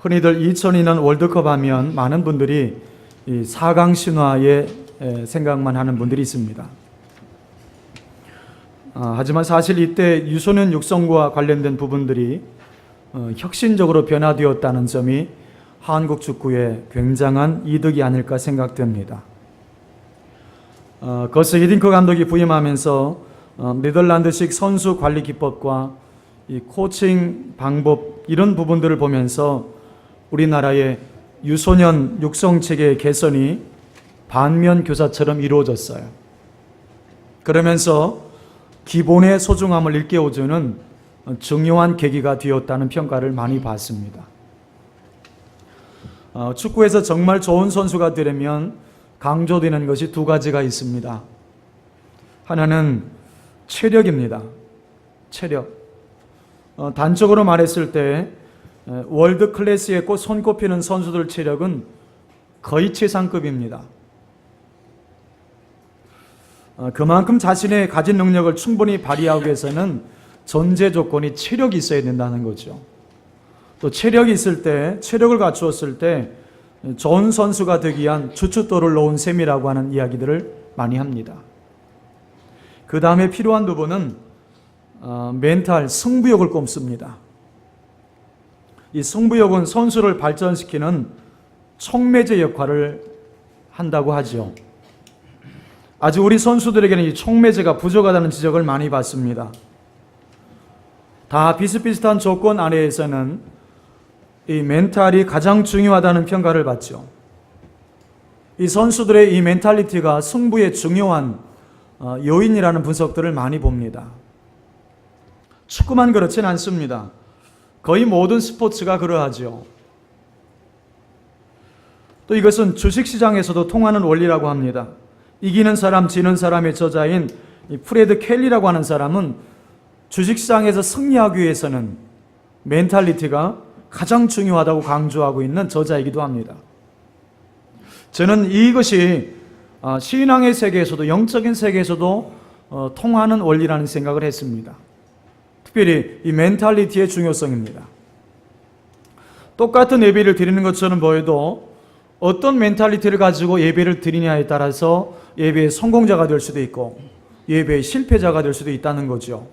흔히들 2002년 월드컵 하면 많은 분들이 이 4강 신화에 생각만 하는 분들이 있습니다. 하지만 사실 이때 유소년 육성과 관련된 부분들이 혁신적으로 변화되었다는 점이 한국 축구에 굉장한 이득이 아닐까 생각됩니다. 거스 히딩크 감독이 부임하면서 네덜란드식 선수 관리 기법과 이 코칭 방법 이런 부분들을 보면서 우리나라의 유소년 육성 체계의 개선이 반면 교사처럼 이루어졌어요. 그러면서 기본의 소중함을 일깨워주는 중요한 계기가 되었다는 평가를 많이 받습니다. 축구에서 정말 좋은 선수가 되려면 강조되는 것이 두 가지가 있습니다. 하나는 체력입니다. 체력. 단적으로 말했을 때 월드 클래스에 손꼽히는 선수들 체력은 거의 최상급입니다. 그만큼 자신의 가진 능력을 충분히 발휘하기 위해서는 전제 조건이 체력이 있어야 된다는 거죠. 또 체력이 있을 때, 체력을 갖추었을 때 좋은 선수가 되기 위한 주춧돌을 놓은 셈이라고 하는 이야기들을 많이 합니다. 그 다음에 필요한 부분은 멘탈, 승부욕을 꼽습니다. 이 승부욕은 선수를 발전시키는 촉매제 역할을 한다고 하죠. 아직 우리 선수들에게는 이 촉매제가 부족하다는 지적을 많이 받습니다. 다 비슷비슷한 조건 아래에서는 이 멘탈이 가장 중요하다는 평가를 받죠. 이 선수들의 이 멘탈리티가 승부의 중요한 요인이라는 분석들을 많이 봅니다. 축구만 그렇진 않습니다. 거의 모든 스포츠가 그러하죠. 또 이것은 주식시장에서도 통하는 원리라고 합니다. 이기는 사람, 지는 사람의 저자인 프레드 켈리라고 하는 사람은 주식시장에서 승리하기 위해서는 멘탈리티가 가장 중요하다고 강조하고 있는 저자이기도 합니다. 저는 이것이 신앙의 세계에서도 영적인 세계에서도 통하는 원리라는 생각을 했습니다. 특별히 이 멘탈리티의 중요성입니다. 똑같은 예배를 드리는 것처럼 보여도 어떤 멘탈리티를 가지고 예배를 드리냐에 따라서 예배의 성공자가 될 수도 있고 예배의 실패자가 될 수도 있다는 거죠.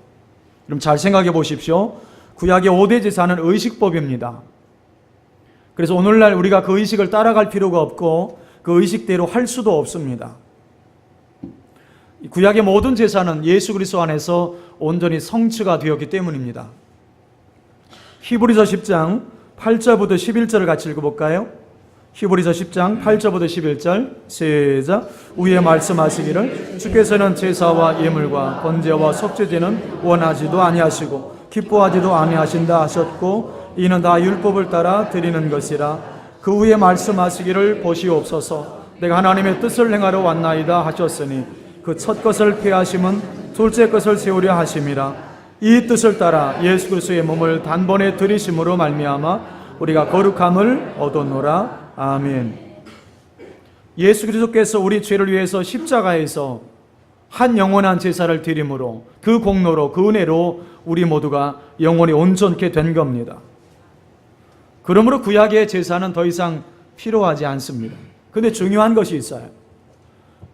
그럼 잘 생각해 보십시오. 구약의 5대 제사는 의식법입니다. 그래서 오늘날 우리가 그 의식을 따라갈 필요가 없고 그 의식대로 할 수도 없습니다. 구약의 모든 제사는 예수 그리스도 안에서 온전히 성취가 되었기 때문입니다. 히브리서 10장 8절부터 11절을 같이 읽어볼까요? 히브리서 10장 8절부터 11절 시작. 위에 말씀하시기를 주께서는 제사와 예물과 번제와 속죄제는 원하지도 아니하시고 기뻐하지도 아니하신다 하셨고 이는 다 율법을 따라 드리는 것이라. 그 위에 말씀하시기를 보시옵소서 내가 하나님의 뜻을 행하러 왔나이다 하셨으니 그 첫 것을 피하심은 둘째 것을 세우려 하심이라. 이 뜻을 따라 예수 그리스도의 몸을 단번에 들이심으로 말미암아 우리가 거룩함을 얻었노라. 아멘. 예수 그리스도께서 우리 죄를 위해서 십자가에서 한 영원한 제사를 드림으로 그 공로로 그 은혜로 우리 모두가 영원히 온전케 된 겁니다. 그러므로 구약의 제사는 더 이상 필요하지 않습니다. 그런데 중요한 것이 있어요.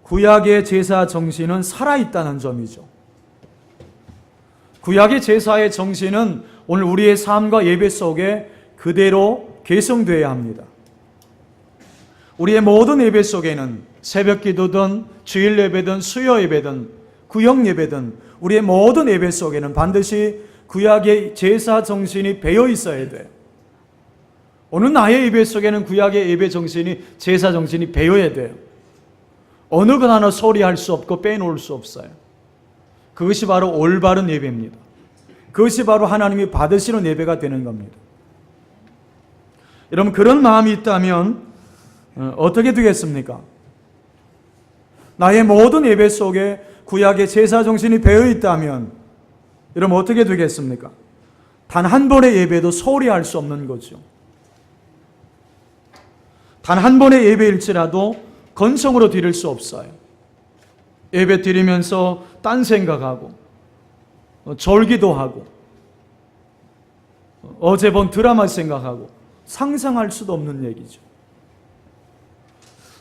구약의 제사 정신은 살아있다는 점이죠. 구약의 제사의 정신은 오늘 우리의 삶과 예배 속에 그대로 계승되어야 합니다. 우리의 모든 예배 속에는 새벽 기도든 주일 예배든 수요 예배든 구역 예배든 우리의 모든 예배 속에는 반드시 구약의 제사 정신이 배어 있어야 돼요. 오늘 나의 예배 속에는 구약의 예배 정신이 제사 정신이 배어야 돼요. 어느 것 하나 소리할 수 없고 빼놓을 수 없어요. 그것이 바로 올바른 예배입니다. 그것이 바로 하나님이 받으시는 예배가 되는 겁니다. 여러분 그런 마음이 있다면 어떻게 되겠습니까? 나의 모든 예배 속에 구약의 제사 정신이 배어 있다면 여러분 어떻게 되겠습니까? 단 한 번의 예배도 소홀히할 수 없는 거죠. 단 한 번의 예배일지라도 건성으로 드릴 수 없어요. 예배 드리면서 딴 생각하고 졸기도 하고 어제 본 드라마 생각하고 상상할 수도 없는 얘기죠.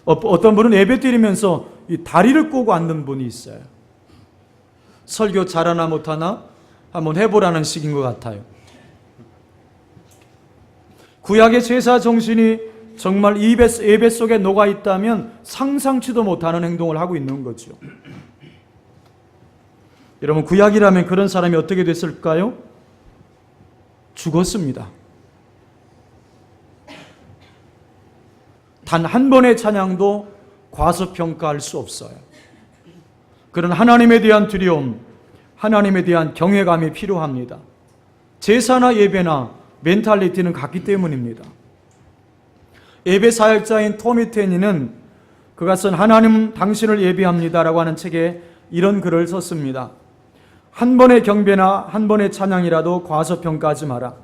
어떤 분은 예배 드리면서 이 다리를 꼬고 앉는 분이 있어요. 설교 잘하나 못하나 한번 해보라는 식인 것 같아요. 구약의 제사 정신이 정말 예배 속에 녹아 있다면 상상치도 못하는 행동을 하고 있는 거죠. 여러분, 구약이라면 그런 사람이 어떻게 됐을까요? 죽었습니다. 단 한 번의 찬양도 과소평가할 수 없어요. 그런 하나님에 대한 두려움, 하나님에 대한 경외감이 필요합니다. 제사나 예배나 멘탈리티는 같기 때문입니다. 예배 사역자인 토미 테니는 그가 쓴 하나님 당신을 예배합니다라고 하는 책에 이런 글을 썼습니다. 한 번의 경배나 한 번의 찬양이라도 과소평가하지 마라.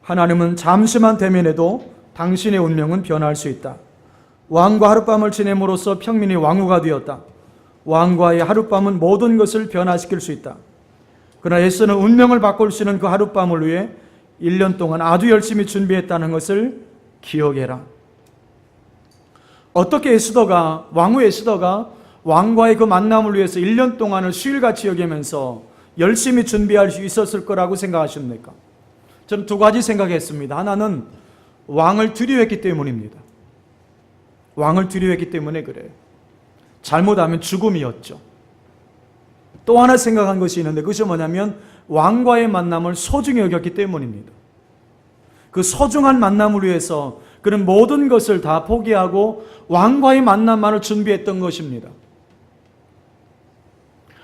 하나님은 잠시만 대면해도 당신의 운명은 변할 수 있다. 왕과 하룻밤을 지냄으로써 평민이 왕후가 되었다. 왕과의 하룻밤은 모든 것을 변화시킬 수 있다. 그러나 에스는 운명을 바꿀 수 있는 그 하룻밤을 위해 1년 동안 아주 열심히 준비했다는 것을 기억해라. 어떻게 왕후 에스더가 왕과의 그 만남을 위해서 1년 동안을 휴일같이 여기면서 열심히 준비할 수 있었을 거라고 생각하십니까? 저는 두 가지 생각했습니다. 하나는 왕을 두려워했기 때문입니다. 왕을 두려워했기 때문에 그래요. 잘못하면 죽음이었죠. 또 하나 생각한 것이 있는데 그것이 뭐냐면 왕과의 만남을 소중히 여겼기 때문입니다. 그 소중한 만남을 위해서 그는 모든 것을 다 포기하고 왕과의 만남만을 준비했던 것입니다.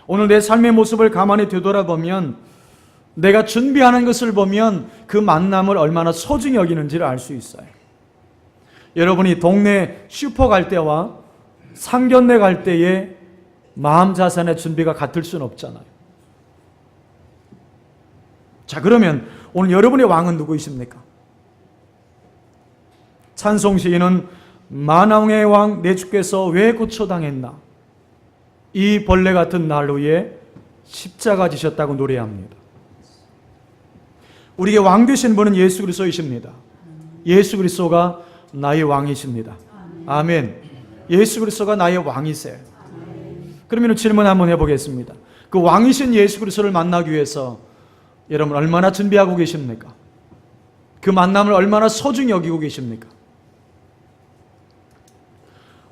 오늘 내 삶의 모습을 가만히 되돌아보면 내가 준비하는 것을 보면 그 만남을 얼마나 소중히 여기는지를 알 수 있어요. 여러분이 동네 슈퍼 갈 때와 상견례 갈 때의 마음 자세의 준비가 같을 수는 없잖아요. 자, 그러면 오늘 여러분의 왕은 누구이십니까? 찬송 시인은 만왕의 왕 내 주께서 왜 고초당했나? 이 벌레 같은 날 위에 십자가 지셨다고 노래합니다. 우리에게 왕 되신 분은 예수 그리스도이십니다. 예수 그리스도가 나의 왕이십니다. 아멘. 예수 그리스도가 나의 왕이세요. 그러면 질문 한번 해보겠습니다. 그 왕이신 예수 그리스도를 만나기 위해서 여러분 얼마나 준비하고 계십니까? 그 만남을 얼마나 소중히 여기고 계십니까?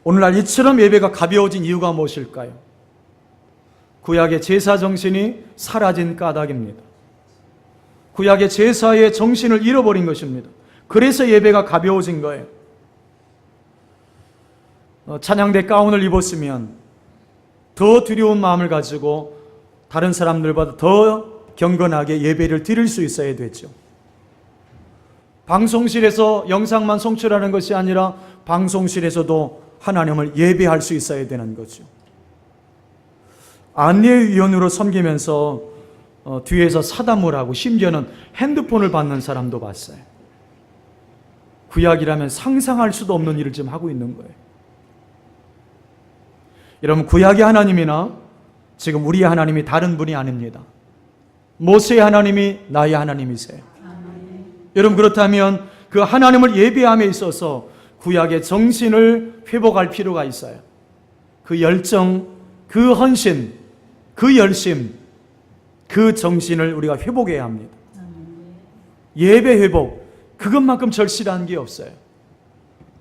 오늘날 이처럼 예배가 가벼워진 이유가 무엇일까요? 구약의 제사 정신이 사라진 까닭입니다. 구약의 제사의 정신을 잃어버린 것입니다. 그래서 예배가 가벼워진 거예요. 찬양대 가운을 입었으면 더 두려운 마음을 가지고 다른 사람들보다 더 경건하게 예배를 드릴 수 있어야 되죠. 방송실에서 영상만 송출하는 것이 아니라 방송실에서도 하나님을 예배할 수 있어야 되는 거죠. 안내위원으로 섬기면서 뒤에서 사담을 하고 심지어는 핸드폰을 받는 사람도 봤어요. 구약이라면 상상할 수도 없는 일을 지금 하고 있는 거예요. 여러분, 구약의 하나님이나 지금 우리의 하나님이 다른 분이 아닙니다. 모세의 하나님이 나의 하나님이세요. 여러분, 그렇다면 그 하나님을 예배함에 있어서 구약의 정신을 회복할 필요가 있어요. 그 열정, 그 헌신, 그 열심, 그 정신을 우리가 회복해야 합니다. 예배 회복, 그것만큼 절실한 게 없어요.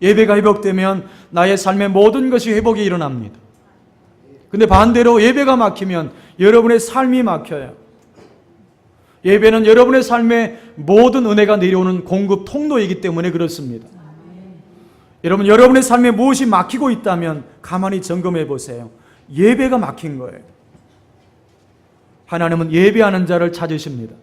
예배가 회복되면 나의 삶의 모든 것이 회복이 일어납니다. 근데 반대로 예배가 막히면 여러분의 삶이 막혀요. 예배는 여러분의 삶에 모든 은혜가 내려오는 공급 통로이기 때문에 그렇습니다. 여러분, 여러분의 삶에 무엇이 막히고 있다면 가만히 점검해 보세요. 예배가 막힌 거예요. 하나님은 예배하는 자를 찾으십니다.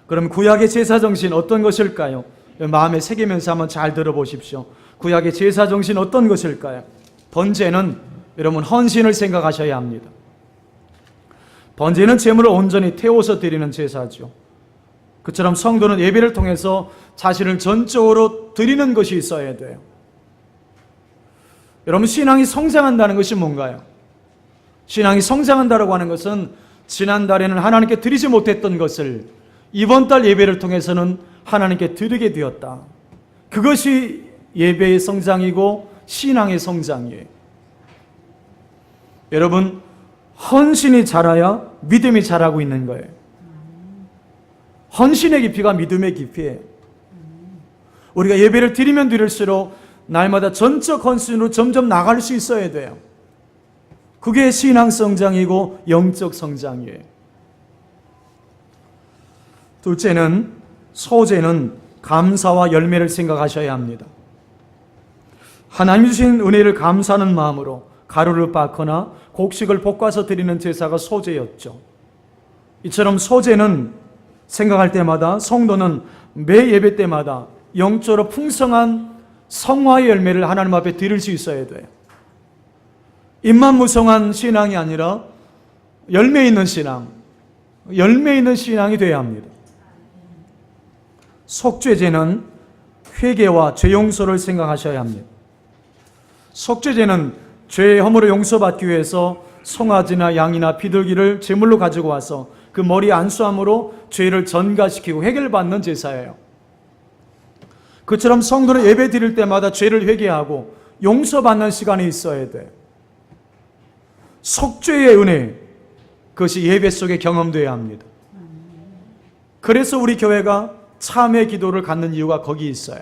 그럼 구약의 제사 정신 어떤 것일까요? 마음에 새기면서 한번 잘 들어보십시오. 구약의 제사 정신 어떤 것일까요? 번제는 여러분 헌신을 생각하셔야 합니다. 번제는 제물을 온전히 태워서 드리는 제사죠. 그처럼 성도는 예배를 통해서 자신을 전적으로 드리는 것이 있어야 돼요. 여러분, 신앙이 성장한다는 것이 뭔가요? 신앙이 성장한다고 하는 것은 지난달에는 하나님께 드리지 못했던 것을 이번 달 예배를 통해서는 하나님께 드리게 되었다. 그것이 예배의 성장이고 신앙의 성장이에요. 여러분, 헌신이 자라야 믿음이 자라고 있는 거예요. 헌신의 깊이가 믿음의 깊이에요. 우리가 예배를 드리면 드릴수록 날마다 전적 헌신으로 점점 나갈 수 있어야 돼요. 그게 신앙 성장이고 영적 성장이에요. 둘째는, 소재는 감사와 열매를 생각하셔야 합니다. 하나님 주신 은혜를 감사하는 마음으로 가루를 빻거나 곡식을 볶아서 드리는 제사가 소재였죠. 이처럼 소재는 생각할 때마다, 성도는 매 예배 때마다 영적으로 풍성한 성화의 열매를 하나님 앞에 드릴 수 있어야 돼요. 입만 무성한 신앙이 아니라 열매 있는 신앙, 열매 있는 신앙이 되어야 합니다. 속죄제는 회개와 죄 용서를 생각하셔야 합니다. 속죄제는 죄의 허물을 용서받기 위해서 송아지나 양이나 비둘기를 제물로 가지고 와서 그 머리 안수함으로 죄를 전가시키고 해결받는 제사예요. 그처럼 성도는 예배 드릴 때마다 죄를 회개하고 용서받는 시간이 있어야 돼. 속죄의 은혜, 그것이 예배 속에 경험되어야 합니다. 그래서 우리 교회가 참회 기도를 갖는 이유가 거기 있어요.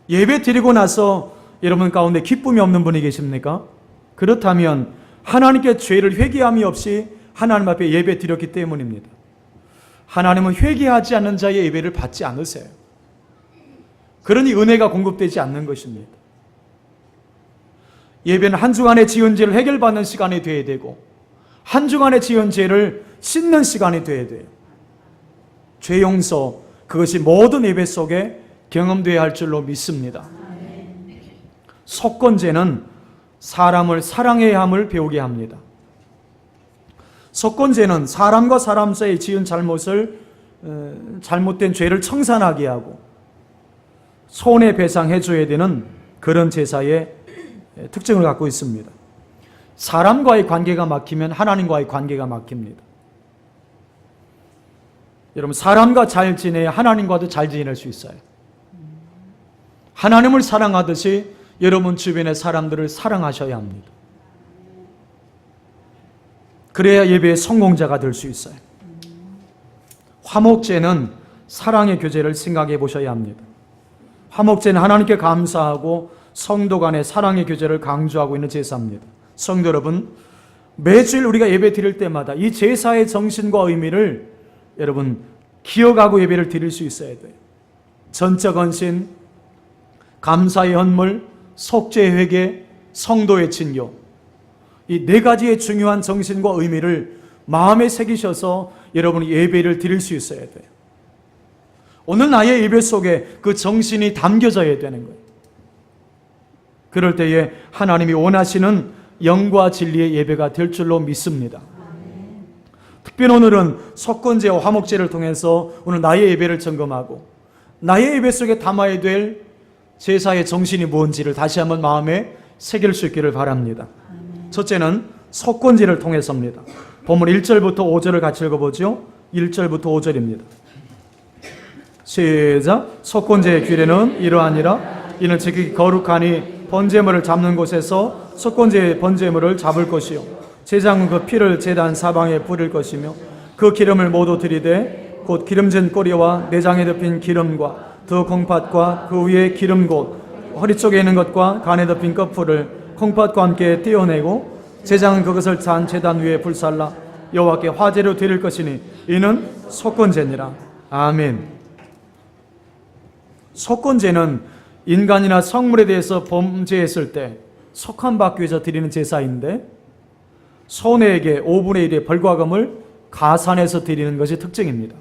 예배 드리고 나서 여러분 가운데 기쁨이 없는 분이 계십니까? 그렇다면 하나님께 죄를 회개함이 없이 하나님 앞에 예배 드렸기 때문입니다. 하나님은 회개하지 않는 자의 예배를 받지 않으세요. 그러니 은혜가 공급되지 않는 것입니다. 예배는 한 주간의 지은 죄를 해결받는 시간이 되어야 되고, 한 주간의 지은 죄를 씻는 시간이 되어야 돼요. 죄 용서, 그것이 모든 예배 속에 경험되어야 할 줄로 믿습니다. 속건제는 사람을 사랑해야 함을 배우게 합니다. 속건제는 사람과 사람 사이에 지은 잘못된 죄를 청산하게 하고 손해배상해 줘야 되는 그런 제사의 특징을 갖고 있습니다. 사람과의 관계가 막히면 하나님과의 관계가 막힙니다. 여러분, 사람과 잘 지내야 하나님과도 잘 지낼 수 있어요. 하나님을 사랑하듯이 여러분 주변의 사람들을 사랑하셔야 합니다. 그래야 예배의 성공자가 될 수 있어요. 화목제는 사랑의 교제를 생각해 보셔야 합니다. 화목제는 하나님께 감사하고 성도 간의 사랑의 교제를 강조하고 있는 제사입니다. 성도 여러분, 매주일 우리가 예배 드릴 때마다 이 제사의 정신과 의미를 여러분 기억하고 예배를 드릴 수 있어야 돼요. 전적 헌신, 감사의 헌물, 속죄의 회개, 성도의 친교, 이 네 가지의 중요한 정신과 의미를 마음에 새기셔서 여러분이 예배를 드릴 수 있어야 돼요. 오늘 나의 예배 속에 그 정신이 담겨져야 되는 거예요. 그럴 때에 하나님이 원하시는 영과 진리의 예배가 될 줄로 믿습니다. 특별히 오늘은 속건제와 화목제를 통해서 오늘 나의 예배를 점검하고 나의 예배 속에 담아야 될 제사의 정신이 뭔지를 다시 한번 마음에 새길 수 있기를 바랍니다. 첫째는 속건제를 통해서입니다. 본문 1절부터 5절을 같이 읽어보죠. 1절부터 5절입니다. 시작. 속건제의 규례는 이러하니라. 이는 지극히 거룩하니 번제물을 잡는 곳에서 속건제의 번제물을 잡을 것이요 제장은 그 피를 제단 사방에 뿌릴 것이며 그 기름을 모두 들이되 곧 기름진 꼬리와 내장에 덮인 기름과 두 콩팥과 그 위에 기름 곧 허리 쪽에 있는 것과 간에 덮인 거풀을 콩팥과 함께 떼어내고 제장은 그것을 잔 제단 위에 불살라 여호와께 화제로 드릴 것이니 이는 속건제니라. 아멘. 속건제는 인간이나 성물에 대해서 범죄했을 때 속함받기 위해서 드리는 제사인데 손해에게 5분의 1의 벌과금을 가산해서 드리는 것이 특징입니다.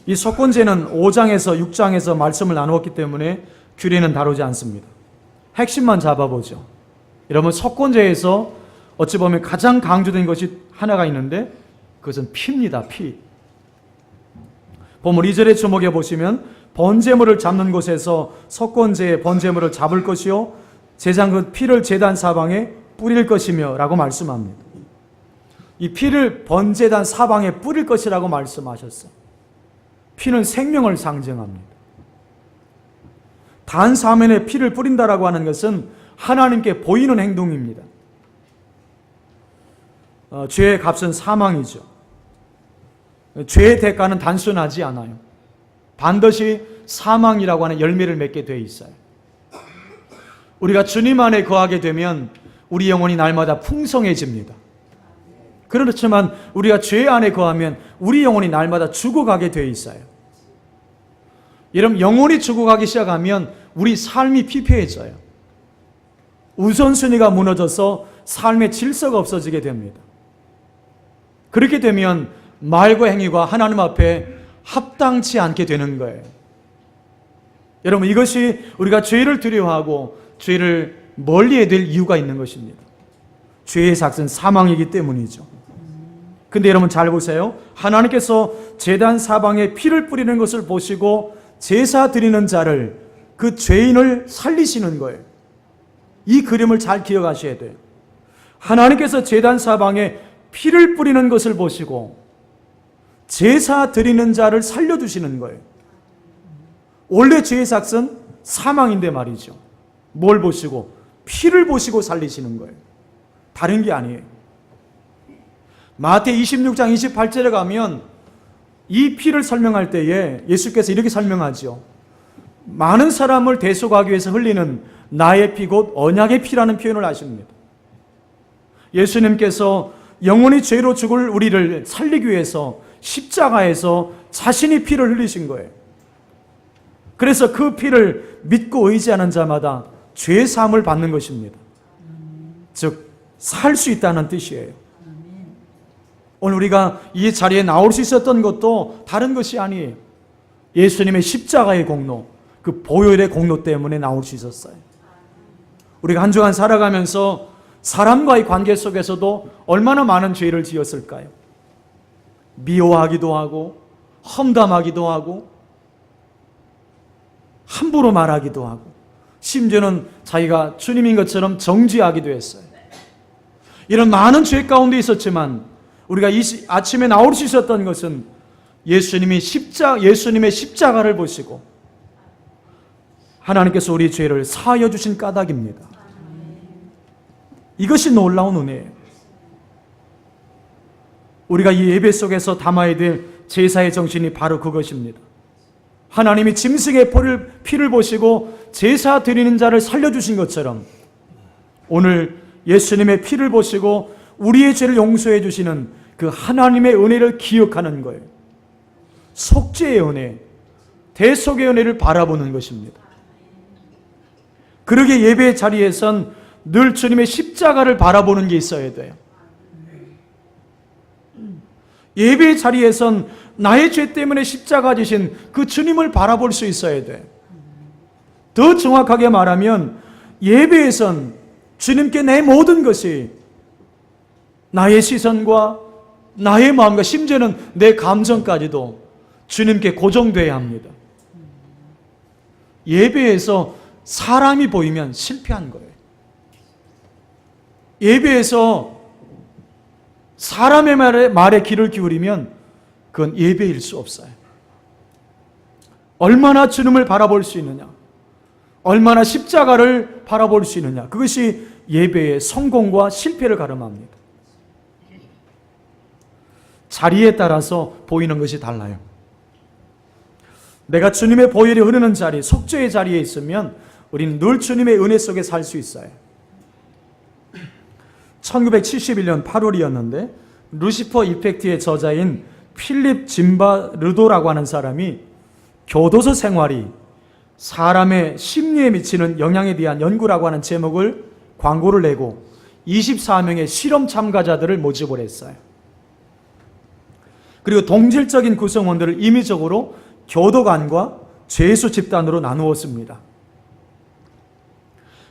이 속건제는 5장에서 6장에서 말씀을 나누었기 때문에 규례는 다루지 않습니다. 핵심만 잡아보죠. 여러분, 속건제에서 어찌 보면 가장 강조된 것이 하나가 있는데 그것은 피입니다. 피. 본문 2절에 주목해 보시면 번제물을 잡는 곳에서 속건제의 번제물을 잡을 것이요 제장 그 피를 제단 사방에 뿌릴 것이며 라고 말씀합니다. 이 피를 번제단 사방에 뿌릴 것이라고 말씀하셨어요. 피는 생명을 상징합니다. 단 사면에 피를 뿌린다라고 하는 것은 하나님께 보이는 행동입니다. 죄의 값은 사망이죠. 죄의 대가는 단순하지 않아요. 반드시 사망이라고 하는 열매를 맺게 되어 있어요. 우리가 주님 안에 거하게 되면 우리 영혼이 날마다 풍성해집니다. 그렇지만 우리가 죄 안에 거하면 우리 영혼이 날마다 죽어가게 되어 있어요. 여러분, 영혼이 죽어가기 시작하면 우리 삶이 피폐해져요. 우선순위가 무너져서 삶의 질서가 없어지게 됩니다. 그렇게 되면 말과 행위가 하나님 앞에 합당치 않게 되는 거예요. 여러분, 이것이 우리가 죄를 두려워하고 죄를 멀리해야 될 이유가 있는 것입니다. 죄의 삭은 사망이기 때문이죠. 근데 여러분 잘 보세요. 하나님께서 제단 사방에 피를 뿌리는 것을 보시고 제사 드리는 자를, 그 죄인을 살리시는 거예요. 이 그림을 잘 기억하셔야 돼요. 하나님께서 제단 사방에 피를 뿌리는 것을 보시고 제사 드리는 자를 살려주시는 거예요. 원래 죄의 삭은 사망인데 말이죠. 뭘 보시고? 피를 보시고 살리시는 거예요. 다른 게 아니에요. 마태 26장 28절에 가면 이 피를 설명할 때에 예수께서 이렇게 설명하죠. 많은 사람을 대속하기 위해서 흘리는 나의 피 곧 언약의 피라는 표현을 하십니다. 예수님께서 영원히 죄로 죽을 우리를 살리기 위해서 십자가에서 자신이 피를 흘리신 거예요. 그래서 그 피를 믿고 의지하는 자마다 죄 사함을 받는 것입니다. 즉 살 수 있다는 뜻이에요. 오늘 우리가 이 자리에 나올 수 있었던 것도 다른 것이 아니에요. 예수님의 십자가의 공로, 그 보혈의 공로 때문에 나올 수 있었어요. 우리가 한 주간 살아가면서 사람과의 관계 속에서도 얼마나 많은 죄를 지었을까요? 미워하기도 하고 험담하기도 하고 함부로 말하기도 하고 심지어는 자기가 주님인 것처럼 정죄하기도 했어요. 이런 많은 죄 가운데 있었지만 우리가 이 아침에 나올 수 있었던 것은 예수님의 십자가를 보시고 하나님께서 우리 죄를 사하여 주신 까닭입니다. 이것이 놀라운 은혜예요. 우리가 이 예배 속에서 담아야 될 제사의 정신이 바로 그것입니다. 하나님이 짐승의 피를 보시고 제사 드리는 자를 살려주신 것처럼 오늘 예수님의 피를 보시고 우리의 죄를 용서해 주시는 그 하나님의 은혜를 기억하는 거예요. 속죄의 은혜, 대속의 은혜를 바라보는 것입니다. 그러게 예배의 자리에선 늘 주님의 십자가를 바라보는 게 있어야 돼요. 예배의 자리에선 나의 죄 때문에 십자가 지신 그 주님을 바라볼 수 있어야 돼요. 더 정확하게 말하면 예배에선 주님께 내 모든 것이 나의 시선과 나의 마음과 심지어는 내 감정까지도 주님께 고정되어야 합니다. 예배에서 사람이 보이면 실패한 거예요. 예배에서 사람의 말에 귀를 기울이면 그건 예배일 수 없어요. 얼마나 주님을 바라볼 수 있느냐, 얼마나 십자가를 바라볼 수 있느냐, 그것이 예배의 성공과 실패를 가름합니다. 자리에 따라서 보이는 것이 달라요. 내가 주님의 보혈이 흐르는 자리, 속죄의 자리에 있으면 우리는 늘 주님의 은혜 속에 살 수 있어요. 1971년 8월이었는데 루시퍼 이펙트의 저자인 필립 짐바르도라고 하는 사람이 교도소 생활이 사람의 심리에 미치는 영향에 대한 연구라고 하는 제목을 광고를 내고 24명의 실험 참가자들을 모집을 했어요. 그리고 동질적인 구성원들을 임의적으로 교도관과 죄수 집단으로 나누었습니다.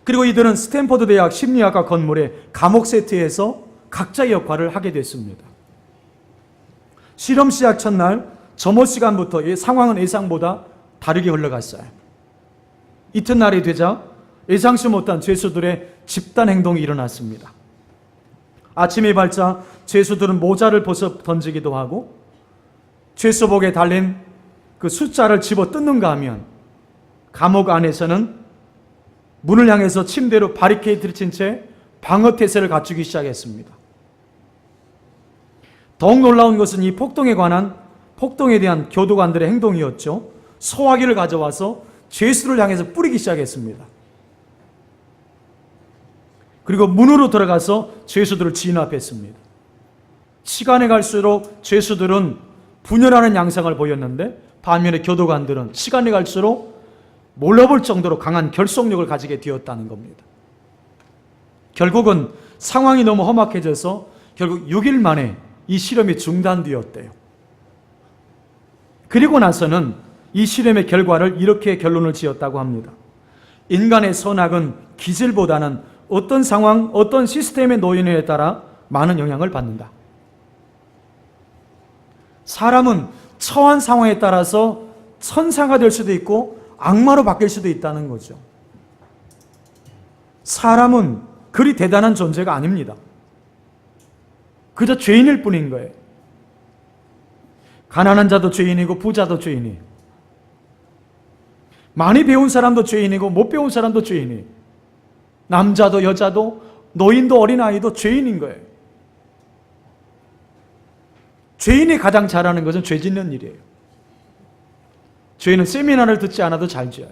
그리고 이들은 스탠퍼드 대학 심리학과 건물의 감옥 세트에서 각자의 역할을 하게 됐습니다. 실험 시작 첫날 점호 시간부터 이 상황은 예상보다 다르게 흘러갔어요. 이튿날이 되자 예상치 못한 죄수들의 집단 행동이 일어났습니다. 아침이 밝자 죄수들은 모자를 벗어 던지기도 하고 죄수복에 달린 그 숫자를 집어 뜯는가 하면 감옥 안에서는 문을 향해서 침대로 바리케이트를 친 채 방어 태세를 갖추기 시작했습니다. 더욱 놀라운 것은 이 폭동에 대한 교도관들의 행동이었죠. 소화기를 가져와서 죄수를 향해서 뿌리기 시작했습니다. 그리고 문으로 들어가서 죄수들을 진압했습니다. 시간이 갈수록 죄수들은 분열하는 양상을 보였는데 반면에 교도관들은 시간이 갈수록 몰라볼 정도로 강한 결속력을 가지게 되었다는 겁니다. 결국은 상황이 너무 험악해져서 결국 6일 만에 이 실험이 중단되었대요. 그리고 나서는 이 실험의 결과를 이렇게 결론을 지었다고 합니다. 인간의 선악은 기질보다는 어떤 상황, 어떤 시스템의 노인에 따라 많은 영향을 받는다. 사람은 처한 상황에 따라서 천사가 될 수도 있고 악마로 바뀔 수도 있다는 거죠. 사람은 그리 대단한 존재가 아닙니다. 그저 죄인일 뿐인 거예요. 가난한 자도 죄인이고 부자도 죄인이에요. 많이 배운 사람도 죄인이고 못 배운 사람도 죄인이에요. 남자도 여자도 노인도 어린아이도 죄인인 거예요. 죄인이 가장 잘하는 것은 죄 짓는 일이에요. 죄인은 세미나를 듣지 않아도 잘 지어요.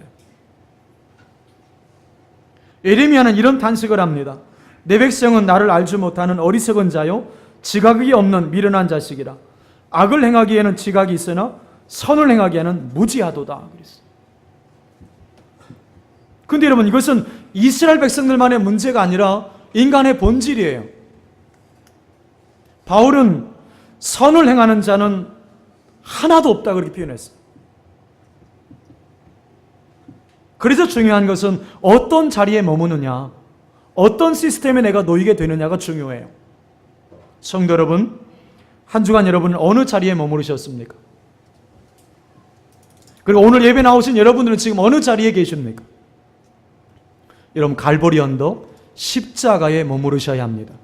예레미야는 이런 탄식을 합니다. 내 백성은 나를 알지 못하는 어리석은 자요 지각이 없는 미련한 자식이라. 악을 행하기에는 지각이 있으나 선을 행하기에는 무지하도다. 그랬어요. 근데 여러분, 이것은 이스라엘 백성들만의 문제가 아니라 인간의 본질이에요. 바울은 선을 행하는 자는 하나도 없다 그렇게 표현했어요. 그래서 중요한 것은 어떤 자리에 머무느냐, 어떤 시스템에 내가 놓이게 되느냐가 중요해요. 성도 여러분, 한 주간 여러분은 어느 자리에 머무르셨습니까? 그리고 오늘 예배 나오신 여러분들은 지금 어느 자리에 계십니까? 여러분, 갈보리 언덕 십자가에 머무르셔야 합니다.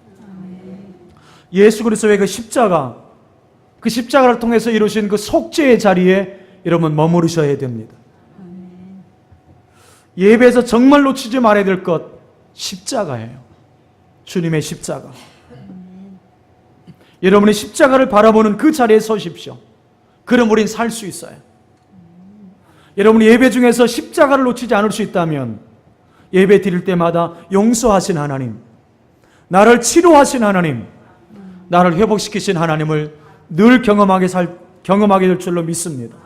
예수 그리스도의 그 십자가를 통해서 이루신 그 속죄의 자리에 여러분 머무르셔야 됩니다. 예배에서 정말 놓치지 말아야 될 것, 십자가예요. 주님의 십자가. 여러분이 십자가를 바라보는 그 자리에 서십시오. 그럼 우린 살 수 있어요. 여러분이 예배 중에서 십자가를 놓치지 않을 수 있다면 예배 드릴 때마다 용서하신 하나님, 나를 치료하신 하나님, 나를 회복시키신 하나님을 늘 경험하게 될 줄로 믿습니다.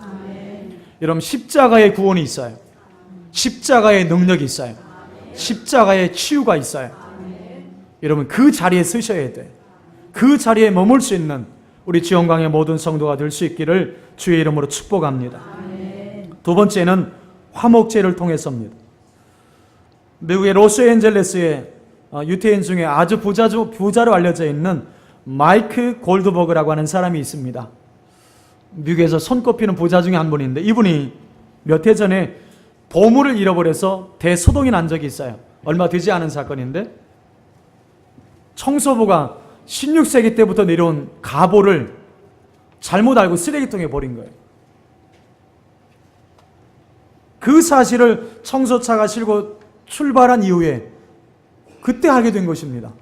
여러분, 십자가의 구원이 있어요. 십자가의 능력이 있어요. 십자가의 치유가 있어요. 여러분, 그 자리에 서셔야 돼요. 그 자리에 머물 수 있는 우리 지원광의 모든 성도가 될 수 있기를 주의 이름으로 축복합니다. 두 번째는 화목제를 통해서입니다. 미국의 로스앤젤레스의 유태인 중에 아주 부자로 알려져 있는 마이크 골드버그라고 하는 사람이 있습니다. 미국에서 손꼽히는 부자 중에 한 분인데, 이분이 몇 해 전에 보물을 잃어버려서 대소동이 난 적이 있어요. 얼마 되지 않은 사건인데, 청소부가 16세기 때부터 내려온 가보를 잘못 알고 쓰레기통에 버린 거예요. 그 사실을 청소차가 실고 출발한 이후에 그때 알게 된 것입니다.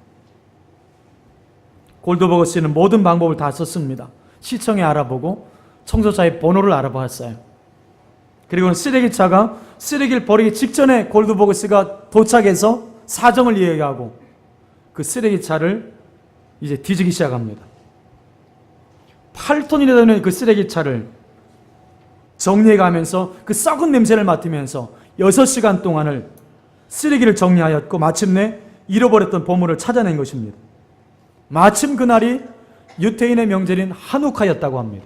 골드버거 씨는 모든 방법을 다 썼습니다. 시청에 알아보고 청소차의 번호를 알아봤어요. 그리고 쓰레기차가 쓰레기를 버리기 직전에 골드버거 씨가 도착해서 사정을 이야기하고 그 쓰레기차를 이제 뒤지기 시작합니다. 8톤이나 되는 그 쓰레기차를 정리해가면서 그 썩은 냄새를 맡으면서 6시간 동안을 쓰레기를 정리하였고 마침내 잃어버렸던 보물을 찾아낸 것입니다. 마침 그날이 유태인의 명절인 하누카였다고 합니다.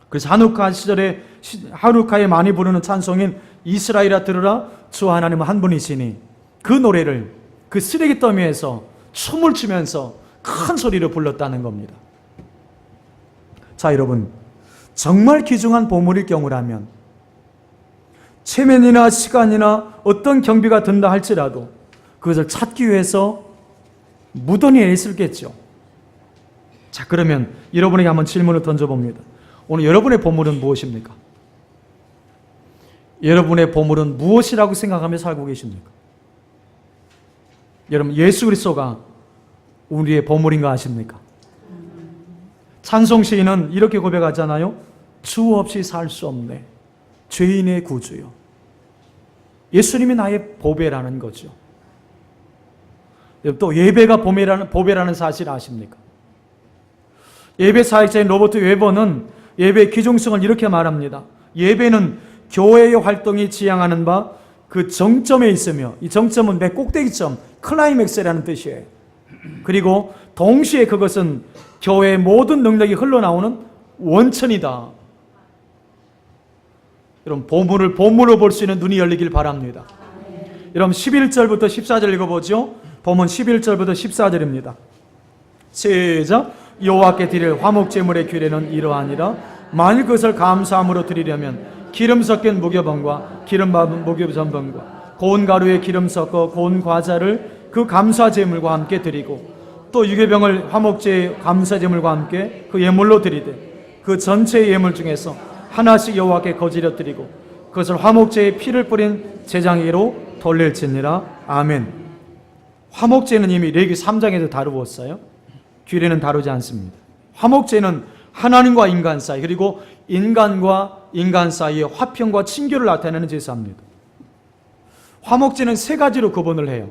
그래서 하누카에 많이 부르는 찬송인 이스라엘아 들으라 주 하나님은 한 분이시니, 그 노래를 그 쓰레기 더미에서 춤을 추면서 큰 소리로 불렀다는 겁니다. 자, 여러분, 정말 귀중한 보물일 경우라면 체면이나 시간이나 어떤 경비가 든다 할지라도 그것을 찾기 위해서 무던히 애쓰겠죠. 자, 그러면 여러분에게 한번 질문을 던져봅니다. 오늘 여러분의 보물은 무엇입니까? 여러분의 보물은 무엇이라고 생각하며 살고 계십니까? 여러분, 예수 그리스도가 우리의 보물인 거 아십니까? 찬송 시인은 이렇게 고백하잖아요. 주 없이 살 수 없네, 죄인의 구주요. 예수님이 나의 보배라는 거죠. 또 예배가 보배라는 사실 아십니까? 예배 사역자인 로버트 웨버는 예배의 귀중성을 이렇게 말합니다. 예배는 교회의 활동이 지향하는 바 그 정점에 있으며, 이 정점은 맨 꼭대기점, 클라이맥스라는 뜻이에요. 그리고 동시에 그것은 교회의 모든 능력이 흘러나오는 원천이다. 여러분, 보물을 보물로 볼 수 있는 눈이 열리길 바랍니다. 여러분, 11절부터 14절 읽어보죠. 본문 11절부터 14절입니다. 시작. 여호와께 드릴 화목제물의 규례는 이러하니라. 만일 그것을 감사함으로 드리려면 기름 섞인 무교병과 기름 밟은 무교전병과 고운 가루에 기름 섞어 고운 과자를 그 감사제물과 함께 드리고, 또 유교병을 화목제의 감사제물과 함께 그 예물로 드리되, 그 전체의 예물 중에서 하나씩 여호와께 거지려 드리고 그것을 화목제의 피를 뿌린 제장에게로 돌릴지니라. 아멘. 화목제는 이미 레위기 3장에서 다루었어요. 규례는 다루지 않습니다. 화목제는 하나님과 인간 사이, 그리고 인간과 인간 사이의 화평과 친교를 나타내는 제사입니다. 화목제는 세 가지로 구분을 해요.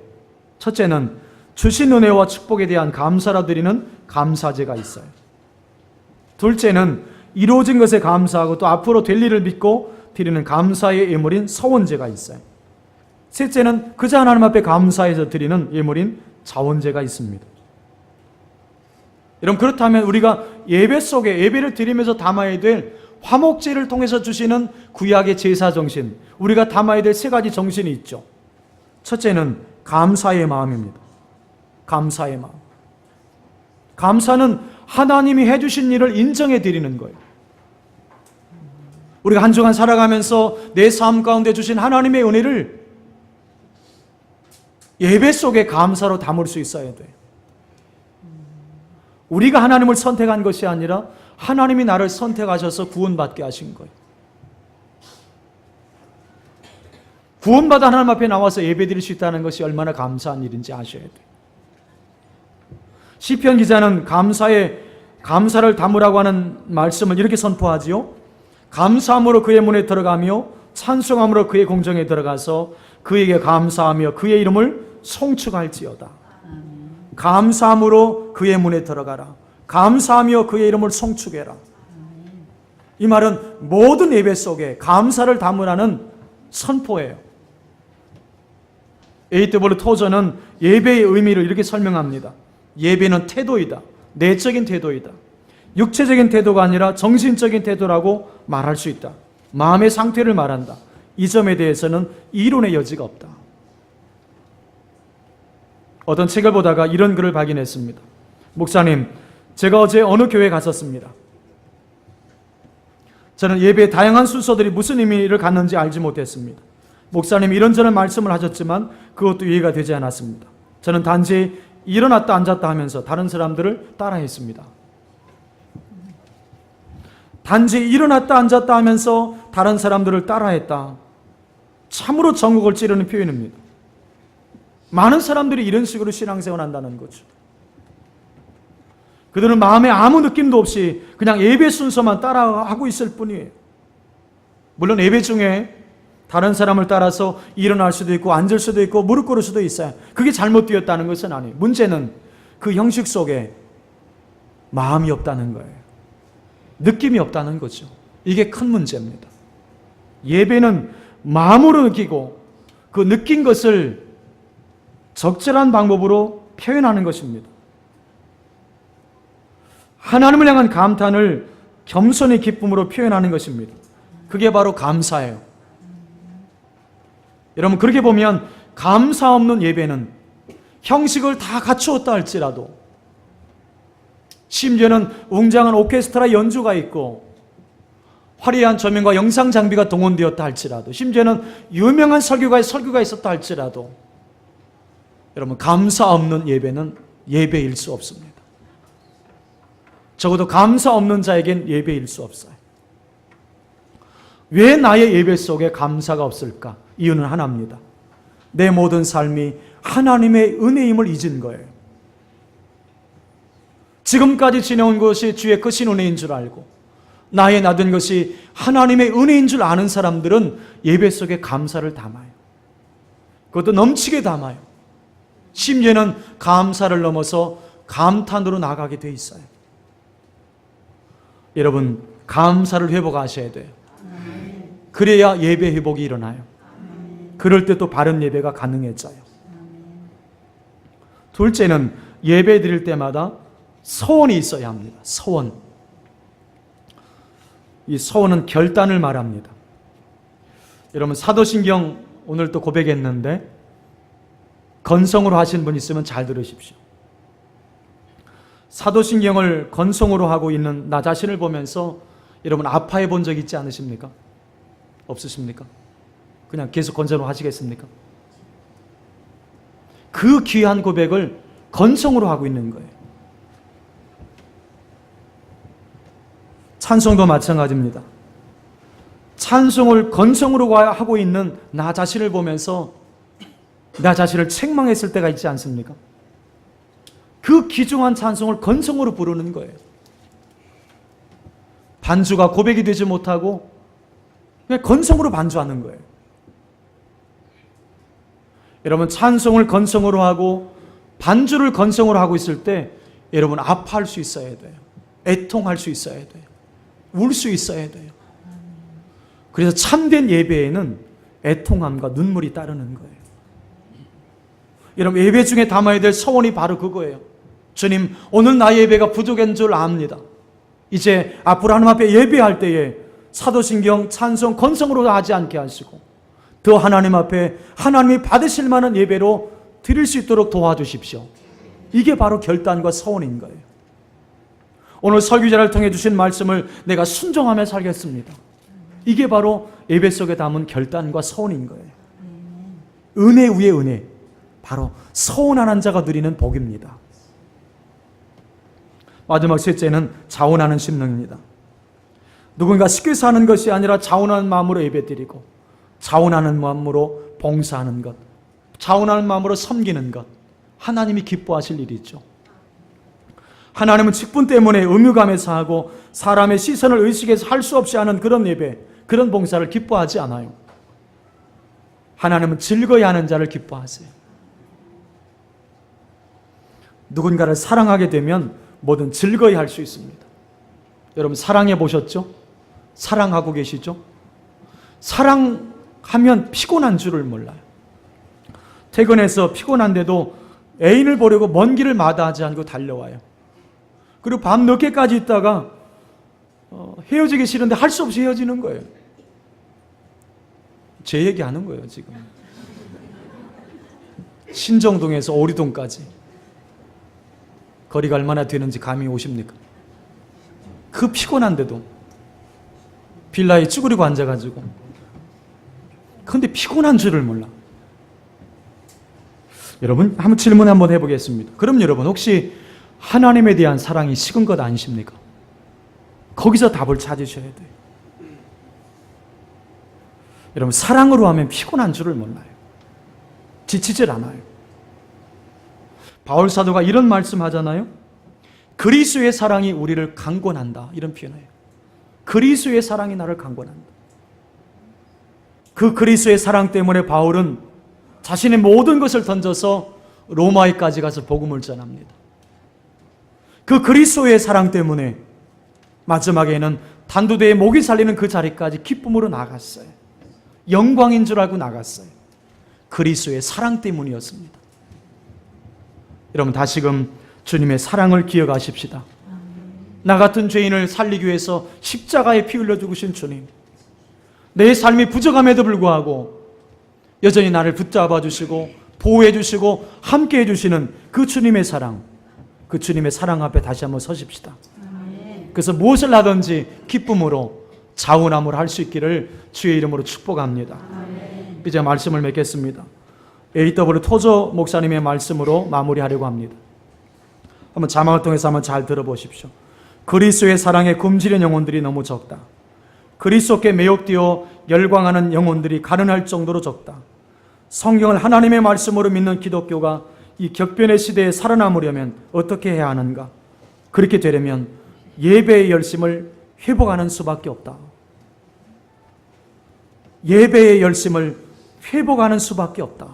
첫째는 주신 은혜와 축복에 대한 감사라 드리는 감사제가 있어요. 둘째는 이루어진 것에 감사하고 또 앞으로 될 일을 믿고 드리는 감사의 예물인 서원제가 있어요. 셋째는 그저 하나님 앞에 감사해서 드리는 예물인 자원제가 있습니다. 여러분, 그렇다면 우리가 예배 속에 예배를 드리면서 담아야 될 화목제를 통해서 주시는 구약의 제사 정신, 우리가 담아야 될 세 가지 정신이 있죠. 첫째는 감사의 마음입니다. 감사의 마음. 감사는 하나님이 해주신 일을 인정해 드리는 거예요. 우리가 한 주간 살아가면서 내 삶 가운데 주신 하나님의 은혜를 예배 속에 감사로 담을 수 있어야 돼요. 우리가 하나님을 선택한 것이 아니라 하나님이 나를 선택하셔서 구원받게 하신 거예요. 구원받아 하나님 앞에 나와서 예배드릴 수 있다는 것이 얼마나 감사한 일인지 아셔야 돼요. 시편 기자는 감사를 담으라고 하는 말씀을 이렇게 선포하지요. 감사함으로 그의 문에 들어가며 찬송함으로 그의 공정에 들어가서 그에게 감사하며 그의 이름을 송축할지어다. 감사함으로 그의 문에 들어가라. 감사하며 그의 이름을 송축해라. 이 말은 모든 예배 속에 감사를 담으라는 선포예요. 에이트볼 토저는 예배의 의미를 이렇게 설명합니다. 예배는 태도이다. 내적인 태도이다. 육체적인 태도가 아니라 정신적인 태도라고 말할 수 있다. 마음의 상태를 말한다. 이 점에 대해서는 이론의 여지가 없다. 어떤 책을 보다가 이런 글을 발견했습니다. 목사님, 제가 어제 어느 교회에 갔었습니다. 저는 예배의 다양한 순서들이 무슨 의미를 갖는지 알지 못했습니다. 목사님이 이런저런 말씀을 하셨지만 그것도 이해가 되지 않았습니다. 저는 단지 일어났다 앉았다 하면서 다른 사람들을 따라했습니다. 단지 일어났다 앉았다 하면서 다른 사람들을 따라했다. 참으로 전국을 찌르는 표현입니다. 많은 사람들이 이런 식으로 신앙생활을 한다는 거죠. 그들은 마음에 아무 느낌도 없이 그냥 예배 순서만 따라하고 있을 뿐이에요. 물론 예배 중에 다른 사람을 따라서 일어날 수도 있고 앉을 수도 있고 무릎 꿇을 수도 있어요. 그게 잘못되었다는 것은 아니에요. 문제는 그 형식 속에 마음이 없다는 거예요. 느낌이 없다는 거죠. 이게 큰 문제입니다. 예배는 마음으로 느끼고 그 느낀 것을 적절한 방법으로 표현하는 것입니다. 하나님을 향한 감탄을 겸손의 기쁨으로 표현하는 것입니다. 그게 바로 감사예요. 여러분, 그렇게 보면 감사 없는 예배는 형식을 다 갖추었다 할지라도, 심지어는 웅장한 오케스트라 연주가 있고 화려한 조명과 영상 장비가 동원되었다 할지라도, 심지어는 유명한 설교가의 설교가 있었다 할지라도, 여러분, 감사 없는 예배는 예배일 수 없습니다. 적어도 감사 없는 자에겐 예배일 수 없어요. 왜 나의 예배 속에 감사가 없을까? 이유는 하나입니다. 내 모든 삶이 하나님의 은혜임을 잊은 거예요. 지금까지 지내온 것이 주의 크신 은혜인 줄 알고 나의 나된 것이 하나님의 은혜인 줄 아는 사람들은 예배 속에 감사를 담아요. 그것도 넘치게 담아요. 심지어는 감사를 넘어서 감탄으로 나가게 돼 있어요. 여러분, 감사를 회복하셔야 돼요. 그래야 예배 회복이 일어나요. 그럴 때 또 바른 예배가 가능해져요. 둘째는 예배 드릴 때마다 서원이 있어야 합니다. 서원. 이 서원은 결단을 말합니다. 여러분, 사도신경 오늘 또 고백했는데 건성으로 하신 분 있으면 잘 들으십시오. 사도신경을 건성으로 하고 있는 나 자신을 보면서 여러분 아파해 본 적 있지 않으십니까? 없으십니까? 그냥 계속 건성으로 하시겠습니까? 그 귀한 고백을 건성으로 하고 있는 거예요. 찬송도 마찬가지입니다. 찬송을 건성으로 하고 있는 나 자신을 보면서 나 자신을 책망했을 때가 있지 않습니까? 그 귀중한 찬송을 건성으로 부르는 거예요. 반주가 고백이 되지 못하고 그냥 건성으로 반주하는 거예요. 여러분, 찬송을 건성으로 하고 반주를 건성으로 하고 있을 때 여러분 아파할 수 있어야 돼요. 애통할 수 있어야 돼요. 울 수 있어야 돼요. 그래서 참된 예배에는 애통함과 눈물이 따르는 거예요. 여러분, 예배 중에 담아야 될 서원이 바로 그거예요. 주님, 오늘 나의 예배가 부족한 줄 압니다. 이제 앞으로 하나님 앞에 예배할 때에 사도신경, 찬송, 건성으로 하지 않게 하시고 더 하나님 앞에 하나님이 받으실 만한 예배로 드릴 수 있도록 도와주십시오. 이게 바로 결단과 서원인 거예요. 오늘 설교자를 통해 주신 말씀을 내가 순종하며 살겠습니다. 이게 바로 예배 속에 담은 결단과 서원인 거예요. 은혜 위에 은혜, 바로 서운한 자가 누리는 복입니다. 마지막 셋째는 자원하는 심령입니다. 누군가 쉽게 사는 것이 아니라 자원하는 마음으로 예배드리고 자원하는 마음으로 봉사하는 것, 자원하는 마음으로 섬기는 것, 하나님이 기뻐하실 일이죠. 하나님은 직분 때문에 의무감에서 하고 사람의 시선을 의식해서 할 수 없이 하는 그런 예배, 그런 봉사를 기뻐하지 않아요. 하나님은 즐거이 하는 자를 기뻐하세요. 누군가를 사랑하게 되면 뭐든 즐거이 할 수 있습니다. 여러분, 사랑해 보셨죠? 사랑하고 계시죠? 사랑하면 피곤한 줄을 몰라요. 퇴근해서 피곤한데도 애인을 보려고 먼 길을 마다하지 않고 달려와요. 그리고 밤 늦게까지 있다가 헤어지기 싫은데 할 수 없이 헤어지는 거예요. 제 얘기하는 거예요, 지금. 신정동에서 오리동까지 거리가 얼마나 되는지 감이 오십니까? 그 피곤한데도 빌라에 쭈그리고 앉아가지고, 그런데 피곤한 줄을 몰라. 여러분, 한번 질문 한번 해보겠습니다. 그럼 여러분, 혹시 하나님에 대한 사랑이 식은 것 아니십니까? 거기서 답을 찾으셔야 돼요. 여러분, 사랑으로 하면 피곤한 줄을 몰라요. 지치질 않아요. 바울 사도가 이런 말씀 하잖아요. 그리스도의 사랑이 우리를 강권한다, 이런 표현이에요. 그리스도의 사랑이 나를 강권한다. 그 그리스도의 사랑 때문에 바울은 자신의 모든 것을 던져서 로마에까지 가서 복음을 전합니다. 그 그리스도의 사랑 때문에 마지막에는 단두대에 목이 살리는 그 자리까지 기쁨으로 나갔어요. 영광인 줄 알고 나갔어요. 그리스도의 사랑 때문이었습니다. 여러분, 다시금 주님의 사랑을 기억하십시다. 나 같은 죄인을 살리기 위해서 십자가에 피 흘려 죽으신 주님, 내 삶이 부족함에도 불구하고 여전히 나를 붙잡아 주시고 보호해 주시고 함께 해주시는 그 주님의 사랑, 그 주님의 사랑 앞에 다시 한번 서십시다. 그래서 무엇을 하든지 기쁨으로 자원함으로 할 수 있기를 주의 이름으로 축복합니다. 이제 말씀을 맺겠습니다. A.W. 토저 목사님의 말씀으로 마무리하려고 합니다. 한번 자막을 통해서 한번 잘 들어보십시오. 그리스도의 사랑에 굶주린 영혼들이 너무 적다. 그리스도께 매혹되어 열광하는 영혼들이 가능할 정도로 적다. 성경을 하나님의 말씀으로 믿는 기독교가 이 격변의 시대에 살아남으려면 어떻게 해야 하는가? 그렇게 되려면 예배의 열심을 회복하는 수밖에 없다. 예배의 열심을 회복하는 수밖에 없다.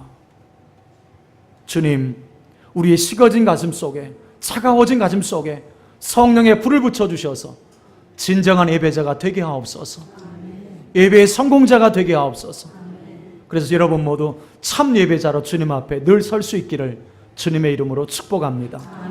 주님, 우리의 식어진 가슴 속에, 차가워진 가슴 속에 성령의 불을 붙여주셔서 진정한 예배자가 되게 하옵소서. 예배의 성공자가 되게 하옵소서. 그래서 여러분 모두 참 예배자로 주님 앞에 늘 설 수 있기를 주님의 이름으로 축복합니다.